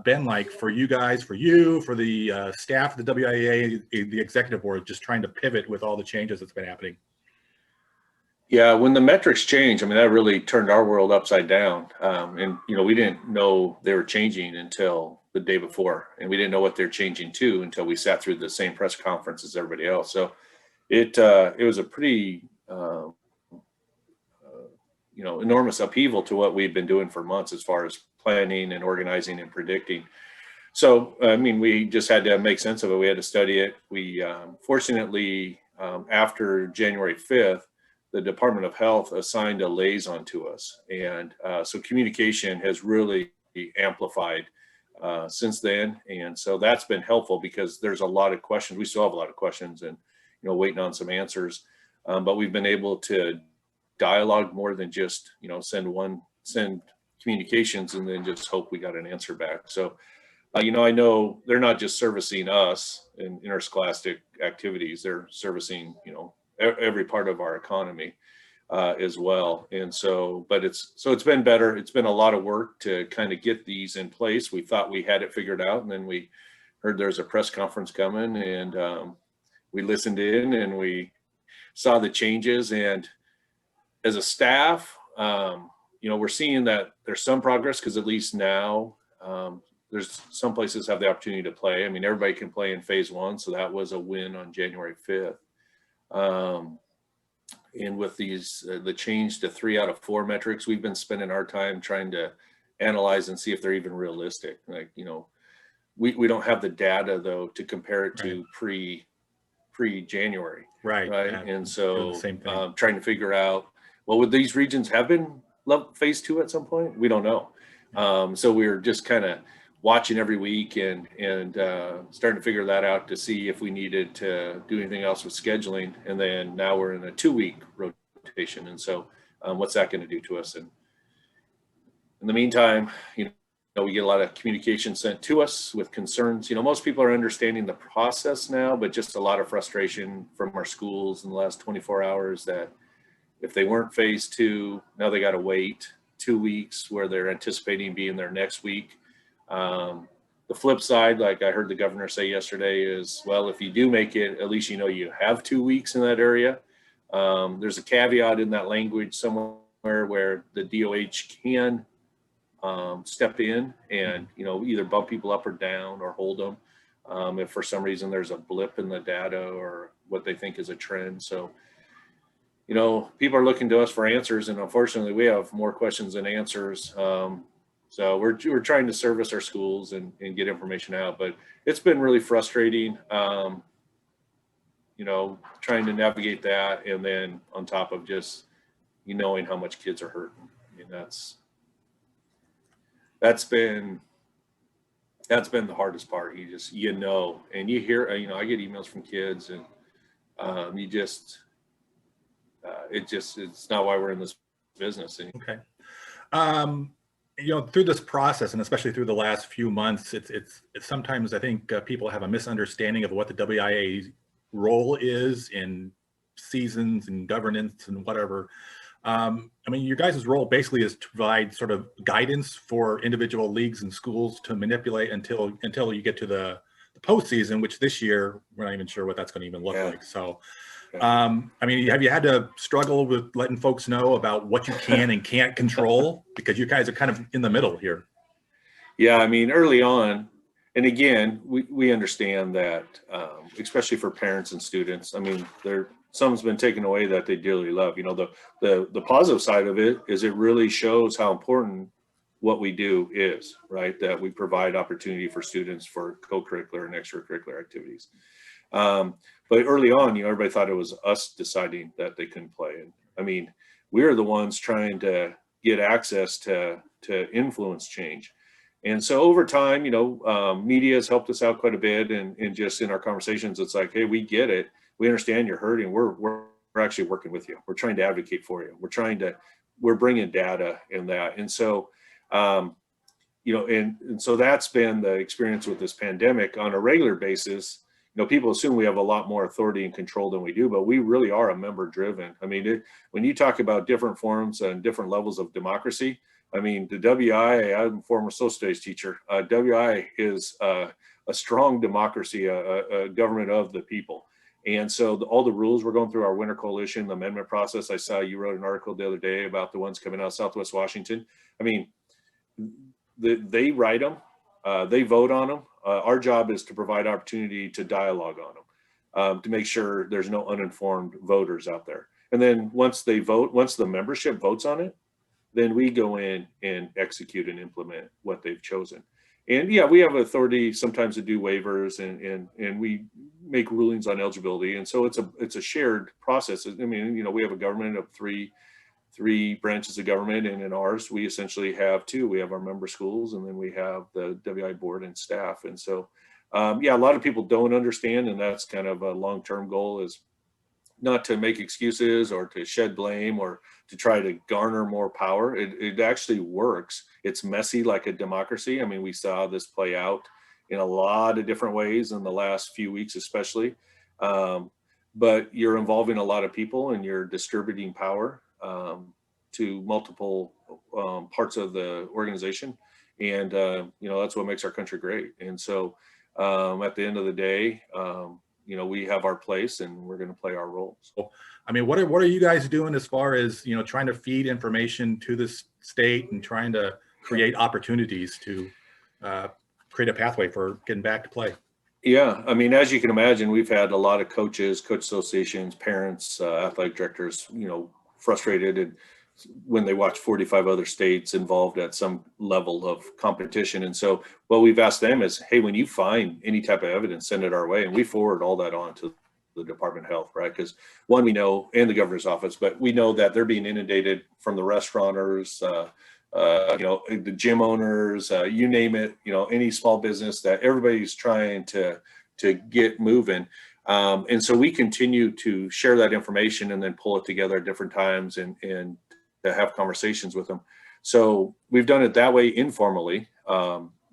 been like for you guys, for you, for the staff of the WIAA, the executive board, just trying to pivot with all the changes that's been happening? Yeah, when the metrics changed, I mean, that really turned our world upside down. And, we didn't know they were changing until the day before, and we didn't know what they're changing to until we sat through the same press conference as everybody else. So it was a pretty, enormous upheaval to what we've been doing for months as far as planning and organizing and predicting. So, I mean, we just had to make sense of it. We had to study it. We, fortunately, after January 5th, the Department of Health assigned a liaison to us. And so communication has really amplified since then. And so that's been helpful because there's a lot of questions. We still have a lot of questions and, waiting on some answers. But we've been able to dialogue more than just, send communications and then just hope we got an answer back. So, I know they're not just servicing us in interscholastic activities, they're servicing, every part of our economy as well. And so, but it's been better. It's been a lot of work to kind of get these in place. We thought we had it figured out, and then we heard there's a press conference coming, and we listened in and we saw the changes. And as a staff, we're seeing that there's some progress because at least now there's some places have the opportunity to play. I mean, everybody can play in phase 1. So that was a win on January 5th. And with the change to 3 out of 4 metrics, we've been spending our time trying to analyze and see if they're even realistic. Like, we don't have the data though to compare it to pre-January. Right. Yeah. And so same thing. Trying to figure out, well, would these regions have been phase 2 at some point? We don't know. So we're just kind of watching every week and starting to figure that out to see if we needed to do anything else with scheduling. And then now we're in a 2-week rotation. And so what's that going to do to us? And in the meantime, we get a lot of communication sent to us with concerns. Most people are understanding the process now, but just a lot of frustration from our schools in the last 24 hours that if they weren't phase 2, now they got to wait 2 weeks where they're anticipating being there next week. The flip side, like I heard the governor say yesterday, is, well, if you do make it, at least you have 2 weeks in that area. There's a caveat in that language somewhere where the DOH can step in and either bump people up or down or hold them if for some reason there's a blip in the data or what they think is a trend. So people are looking to us for answers, and unfortunately we have more questions than answers. So we're trying to service our schools and get information out, but it's been really frustrating, trying to navigate that. And then on top of just, knowing how much kids are hurting. I mean, that's been the hardest part. And you hear, I get emails from kids and it's not why we're in this business anymore. Okay. Through this process, and especially through the last few months, it's sometimes I think people have a misunderstanding of what the WIAA's role is in seasons and governance and whatever. Your guys' role basically is to provide sort of guidance for individual leagues and schools to manipulate until you get to the postseason, which this year we're not even sure what that's going to even look like. So. Have you had to struggle with letting folks know about what you can and can't control, because you guys are kind of in the middle here? Yeah, early on, and again, we understand that, especially for parents and students. Some's been taken away that they dearly love. The positive side of it is it really shows how important what we do is, right? That we provide opportunity for students for co-curricular and extracurricular activities. But early on, everybody thought it was us deciding that they couldn't play. And we are the ones trying to get access to influence change. And so over time, media has helped us out quite a bit. And just in our conversations, it's like, hey, we get it. We understand you're hurting. We're actually working with you. We're trying to advocate for you. We're bringing data in that. And so, and so that's been the experience with this pandemic on a regular basis. People assume we have a lot more authority and control than we do, but we really are a member driven. When you talk about different forms and different levels of democracy, I mean, the WIA, I'm a former social studies teacher. WIA is a strong democracy, a government of the people. And so all the rules we're going through our Winter Coalition, the amendment process. I saw you wrote an article the other day about the ones coming out of Southwest Washington. I mean, they write them, they vote on them. Our job is to provide opportunity to dialogue on them, to make sure there's no uninformed voters out there. And then once they vote, once the membership votes on it, then we go in and execute and implement what they've chosen. And yeah, we have authority sometimes to do waivers and we make rulings on eligibility. And so it's a shared process. I mean, you know, we have a government of three branches of government, and in ours, we essentially have two. We have our member schools, and then we have the WI board and staff. And so, yeah, a lot of people don't understand, and that's kind of a long-term goal, is not to make excuses or to shed blame or to try to garner more power. It actually works. It's messy like a democracy. I mean, we saw this play out in a lot of different ways in the last few weeks, especially. But you're involving a lot of people and you're distributing power to multiple parts of the organization. And, you know, that's what makes our country great. And so at the end of the day, you know, we have our place and we're going to play our roles. I mean, what are you guys doing as far as, you know, trying to feed information to the state and trying to create opportunities to create a pathway for getting back to play? Yeah, I mean, as you can imagine, we've had a lot of coaches, coach associations, parents, athletic directors, you know, frustrated and when they watch 45 other states involved at some level of competition. And so what we've asked them is, hey, when you find any type of evidence, send it our way. And we forward all that on to the Department of Health, right? Because one, we know, and the governor's office, but we know that they're being inundated from the restaurateurs, you know, the gym owners, you name it, you know, any small business, that everybody's trying to get moving. And so we continue to share that information and then pull it together at different times and to have conversations with them. So we've done it that way informally.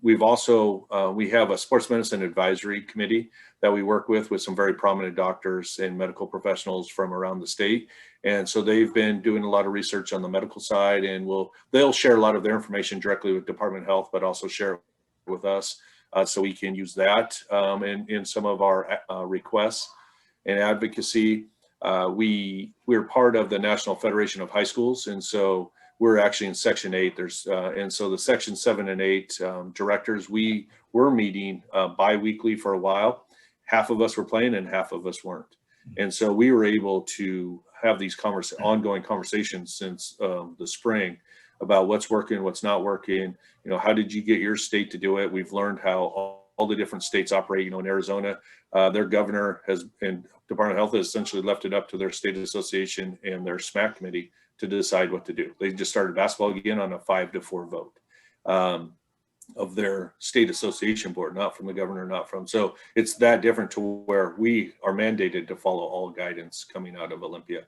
We've also, we have a sports medicine advisory committee that we work with some very prominent doctors and medical professionals from around the state. And so they've been doing a lot of research on the medical side, and they'll share a lot of their information directly with Department of Health, but also share it with us so we can use that in some of our requests and advocacy. We're part of the National Federation of High Schools, and so we're actually in Section 8. And so the Section 7 and 8 directors, we were meeting bi-weekly for a while. Half of us were playing and half of us weren't. And so we were able to have these ongoing conversations since the spring about what's working, what's not working. You know, how did you get your state to do it? We've learned how all the different states operate. You know, in Arizona, their governor and Department of Health has essentially left it up to their state association and their SMAC committee to decide what to do. They just started basketball again on a 5-4 vote of their state association board, not from the governor, not from. So it's that different to where we are mandated to follow all guidance coming out of Olympia.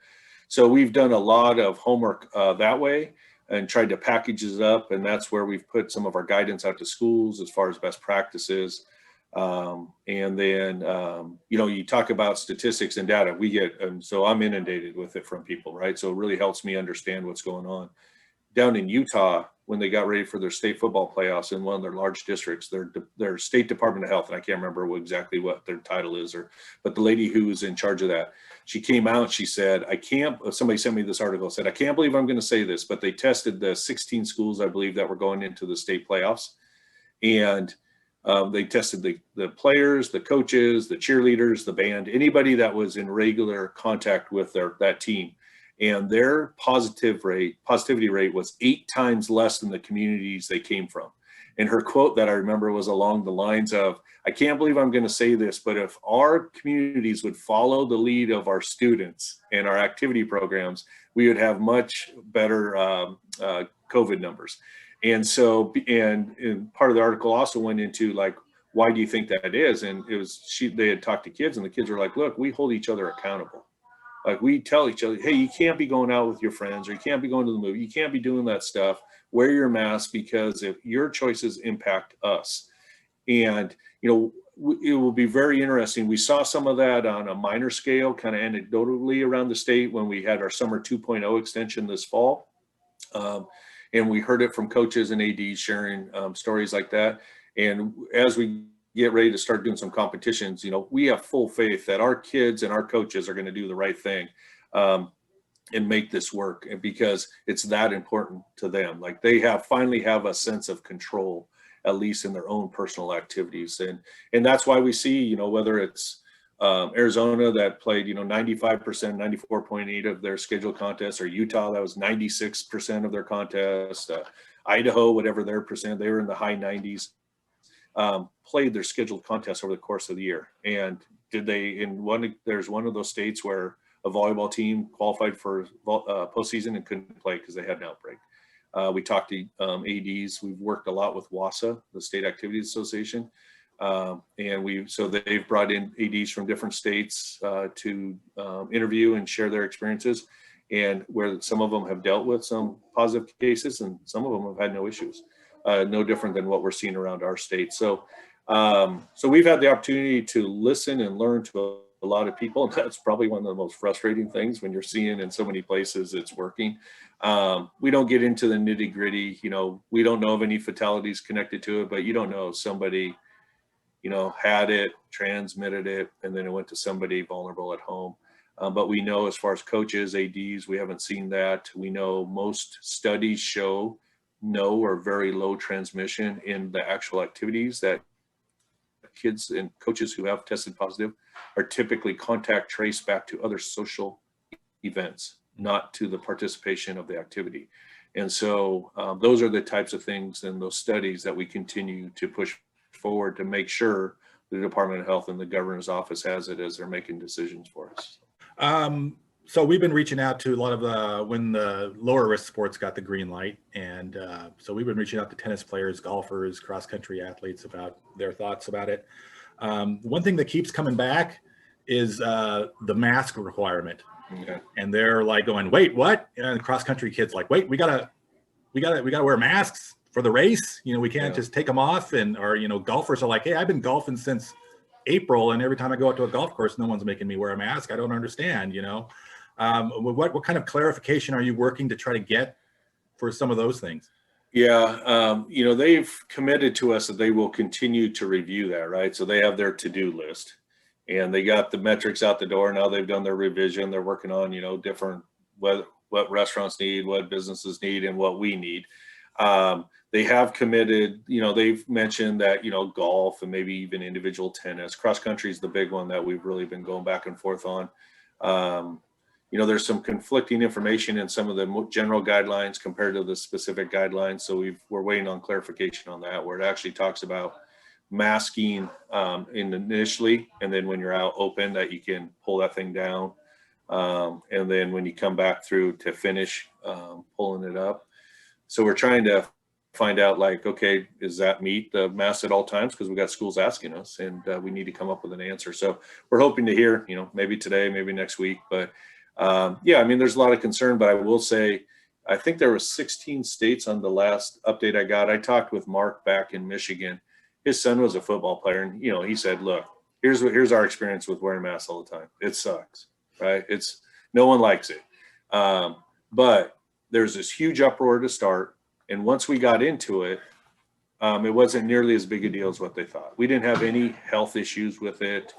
So we've done a lot of homework that way and tried to package it up. And that's where we've put some of our guidance out to schools as far as best practices. And then, you know, you talk about statistics and data, we get, so I'm inundated with it from people, right? So it really helps me understand what's going on. Down in Utah, when they got ready for their state football playoffs in one of their large districts, their state Department of Health, and I can't remember exactly what their title is, but the lady who was in charge of that, she came out, she said, somebody sent me this article, said, I can't believe I'm going to say this, but they tested the 16 schools, I believe, that were going into the state playoffs. And they tested the players, the coaches, the cheerleaders, the band, anybody that was in regular contact with that team. And their positivity rate was 8 times less than the communities they came from. And her quote that I remember was along the lines of, I can't believe I'm going to say this, but if our communities would follow the lead of our students and our activity programs, we would have much better COVID numbers. And so, and part of the article also went into like, why do you think that is? And it was, they had talked to kids and the kids were like, look, we hold each other accountable. Like we tell each other, hey, you can't be going out with your friends, or you can't be going to the movie. You can't be doing that stuff. Wear your mask, because if your choices impact us. And, you know, it will be very interesting. We saw some of that on a minor scale, kind of anecdotally around the state when we had our summer 2.0 extension this fall. And we heard it from coaches and ADs sharing stories like that. And as we get ready to start doing some competitions, you know, we have full faith that our kids and our coaches are going to do the right thing and make this work. And because it's that important to them, like they finally have a sense of control, at least in their own personal activities. And that's why we see, you know, whether it's Arizona that played, you know, 95%, 94.8 of their scheduled contests, or Utah that was 96% of their contests, Idaho, whatever their percent, they were in the high 90s, played their scheduled contests over the course of the year. And did they, there's one of those states where a volleyball team qualified for postseason and couldn't play because they had an outbreak. We talked to ADs. We've worked a lot with WASA, the State Activities Association. So they've brought in ADs from different states to interview and share their experiences, and where some of them have dealt with some positive cases and some of them have had no issues, no different than what we're seeing around our state. So we've had the opportunity to listen and learn to a lot of people, and that's probably one of the most frustrating things when you're seeing in so many places it's working. We don't get into the nitty gritty, you know, we don't know of any fatalities connected to it, but you don't know if somebody, you know, had it, transmitted it, and then it went to somebody vulnerable at home. But we know as far as coaches, ADs, we haven't seen that. We know most studies show no or very low transmission in the actual activities that kids and coaches who have tested positive are typically contact traced back to other social events, not to the participation of the activity. And so those are the types of things and those studies that we continue to push forward to make sure the Department of Health and the governor's office has it as they're making decisions for us. So we've been reaching out to a lot of when the lower risk sports got the green light. And so we've been reaching out to tennis players, golfers, cross country athletes about their thoughts about it. One thing that keeps coming back is the mask requirement. Okay. And they're like going, wait, what? And cross country kids like, wait, we gotta wear masks for the race. You know, we can't just take them off. And, or, you know, golfers are like, hey, I've been golfing since April, and every time I go out to a golf course, no one's making me wear a mask. I don't understand, you know. What kind of clarification are you working to try to get for some of those things? Yeah, you know, they've committed to us that they will continue to review that, right? So they have their to-do list, and they got the metrics out the door. Now they've done their revision. They're working on, you know, different what restaurants need, what businesses need, and what we need. They have committed, you know, they've mentioned that, you know, golf and maybe even individual tennis. Cross country is the big one that we've really been going back and forth on. You know, there's some conflicting information in some of the general guidelines compared to the specific guidelines. So we're waiting on clarification on that, where it actually talks about masking initially, and then when you're out open that you can pull that thing down. And then when you come back through to finish pulling it up. So we're trying to find out, like, okay, does that meet the mask at all times? Because we got schools asking us, and we need to come up with an answer. So we're hoping to hear, you know, maybe today, maybe next week. But yeah, I mean, there's a lot of concern, but I will say, I think there were 16 states on the last update I got. I talked with Mark back in Michigan. His son was a football player, and, you know, he said, look, here's our experience with wearing masks all the time. It sucks, right? No one likes it. But there's this huge uproar to start. And once we got into it, it wasn't nearly as big a deal as what they thought. We didn't have any health issues with it.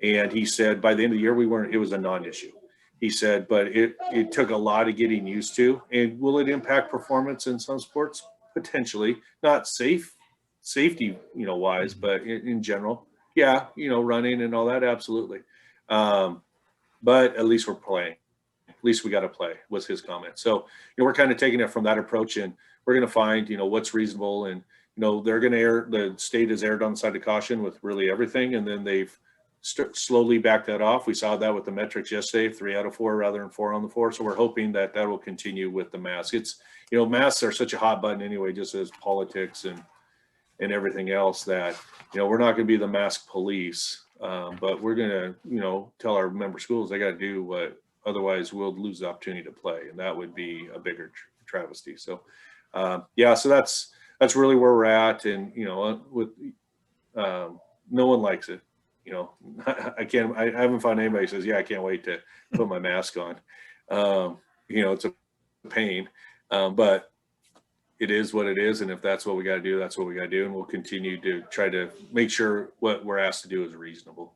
And he said, by the end of the year, it was a non-issue. He said, but it took a lot of getting used to. And will it impact performance in some sports? Potentially. Not safety, you know, wise, but in general, yeah, you know, running and all that, absolutely. But at least we're playing. At least we got to play, was his comment. So, you know, we're kind of taking it from that approach, and we're going to find, you know, what's reasonable. And, you know, they're going to the state has erred on the side of caution with really everything. And then they've slowly backed that off. We saw that with the metrics yesterday, 3 out of 4 rather than 4 on the 4. So we're hoping that will continue with the mask. It's, you know, masks are such a hot button anyway, just as politics and everything else, that, you know, we're not going to be the mask police, but we're going to, you know, tell our member schools they got to do what, otherwise we'll lose the opportunity to play, and that would be a bigger travesty. So yeah, so that's really where we're at. And, you know, with no one likes it, you know. I haven't found anybody who says, yeah, I can't wait to put my mask on. You know, it's a pain. But it is what it is. And if that's what we got to do, that's what we got to do. And we'll continue to try to make sure what we're asked to do is reasonable.